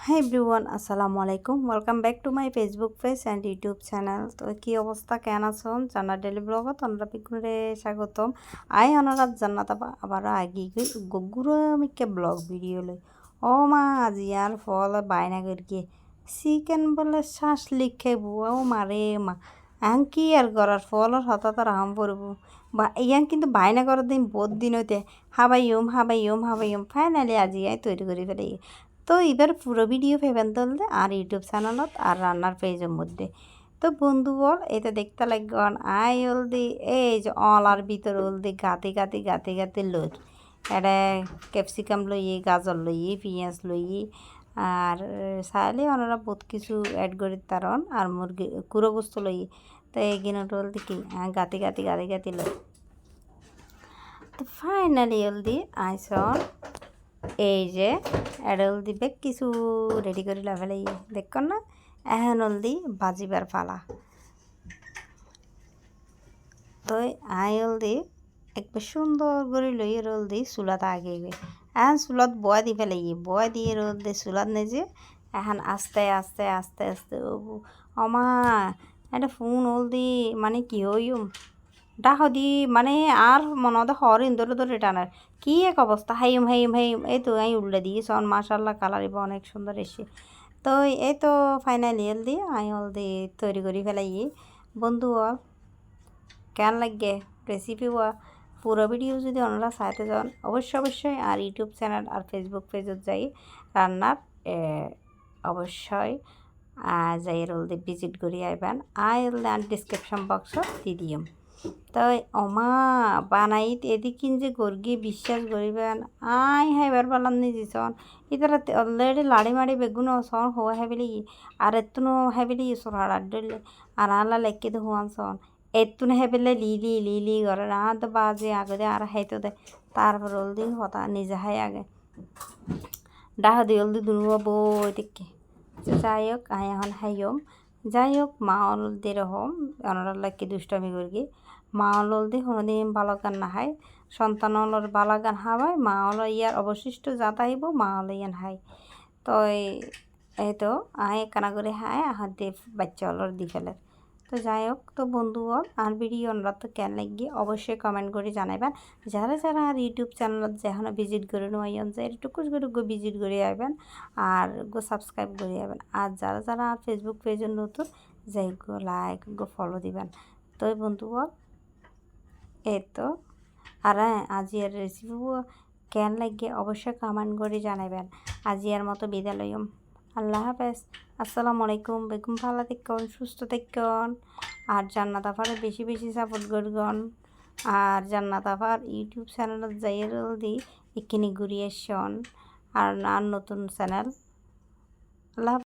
Hi everyone, আসসালামু আলাইকুম। Welcome back to my Facebook page and YouTube channel. তো কি অবস্থা, কেন আছেন? জান্নাত ডেলি ব্লগত অনরা পিকুরে স্বাগতম। অনরাত জান্নাত আবার আগি গগুরো মিকে ব্লগ ভিডিও লই। ও মা আজি আর ফল বাইনা করিকে চিকেন বলে শ্বাস লিখাইবো। ও মারে মা কি আর করার ফলর হঠাৎ আরাম পড়ব বা কিন্তু বাইনা করার দিন বহুত দিন হইতে হাবাইম ফাইনালি আজি তৈরি করে ফেলে। তো এবার পুরো ভিডিও পেবেন তুলতে আর ইউটিউব চ্যানেলত আর রান্নার পেজের মধ্যে। তো বন্ধু বল এটা দেখতে লাগন হলদি এই যে অলার ভিতর হলদি গাতে লই এটা ক্যাপসিকাম লই, গাজর লই, পেঁয়াজ লই আর চাইলে ওনারা বহুত কিছু অ্যাড করি তারন আর মুরগি কুড়ো গোস্ত লই। তো এইগুলো হলদি কি গাতে লই। তো ফাইনালি হলদি আইসন এই যে এডল দিবে কিছু রেডি করে লাভেলাই দেখুন না। এখন হলদি বাজিবার পালা। তো হলদি একবার সুন্দর করে লই হলদি চুলাত আগে এখন চুলত বয় দি ফেলাই বয় দিয়ে হলদি চুলাত নেজে এখন আস্তে আস্তে অমা এটা ফোন হলদি মানে কি হইম ডাহ দি মানে আর মনদে হর ধরে টানার কি এক অবস্থা হাইম এই তো আমি উল্টে দিয়ে সন মাশাল্লাহ কালার অনেক সুন্দর এসে। তো এই তো ফাইনালি হলদি হলদি তৈরি করি ফেলাই বন্ধু কেন লাগে রেসিপি পুরো ভিডিও যদি ওনারা চাইতে যান অবশ্যই আর ইউটিউব চ্যানেল আর ফেসবুক পেজত যাই রান্নার অবশ্যই যাই হলদি ভিজিট করি আইবেন হলদি আর ডিসক্রিপশন বক্সত দি দিম। তো অমা বানাইত এদিকিন যে গর্গি বিশ্বাস করিবেন হাইবার পালান নিজে সন ইতারা অলরেডি লাড়ি মাড়ি বেগুন সন হওয়া হেবিলি আর এতুনো হেবিলি সরার আড্ডলে আর আলা লেখকে তো হুয়ান সন এতুন হেবেলে লিলি করে না তো বাজে আগে আর হাইতো দে তারপর হলদি হতা নিজে হাই আগে ডাহ দি হলদি দুনুয়া বই দেখে। যাই হোক এখন হাইম যাই হোক মা হলদি রকম অনার লাগে দুষ্টামি করি মা হলদি কোনোদিন ভালো গান না হাই সন্তান হলর বালা গান হাবাই মা হল ইয়ার অবশিষ্ট যাত আহিব মা হল ইয়ান হাই। তো এই তো কানা করে হাই আহার দিয়ে বাচ্চা হলর দি ফেলে। তো যাই হোক তো বন্ধু হল আর ভিডিও অনরা তো কেন লাগি অবশ্যই কমেন্ট করে জানাবেন। যারা আর ইউটিউব চ্যানেলত যেখানে ভিজিট করে নয়ন যে এটুকু করে ভিজিট করে আইবেন আর সাবস্ক্রাইব করে যাবেন। আর যারা আর ফেসবুক পেজের নতুন যাই লাইক ফলো দিবেন। তো বন্ধু বল এই তো আর আজি আর রেসিপি কেন লাগে অবশ্যই কমেন্ট করে জানাবেন। আজি আর মতো বিদায় লইম। আল্লাহ হাফেজ, আসসালামু আলাইকুম। বেগুন ভালো থাকুন, সুস্থ থাকুন আর জান্নাত আফারে বেশি সাপোর্ট করবেন। আর জান্নাত আফার ইউটিউব চ্যানেলত যাই দি এখানে ঘুরিয়ে শোন আর নতুন চ্যানেল। আল্লাহ।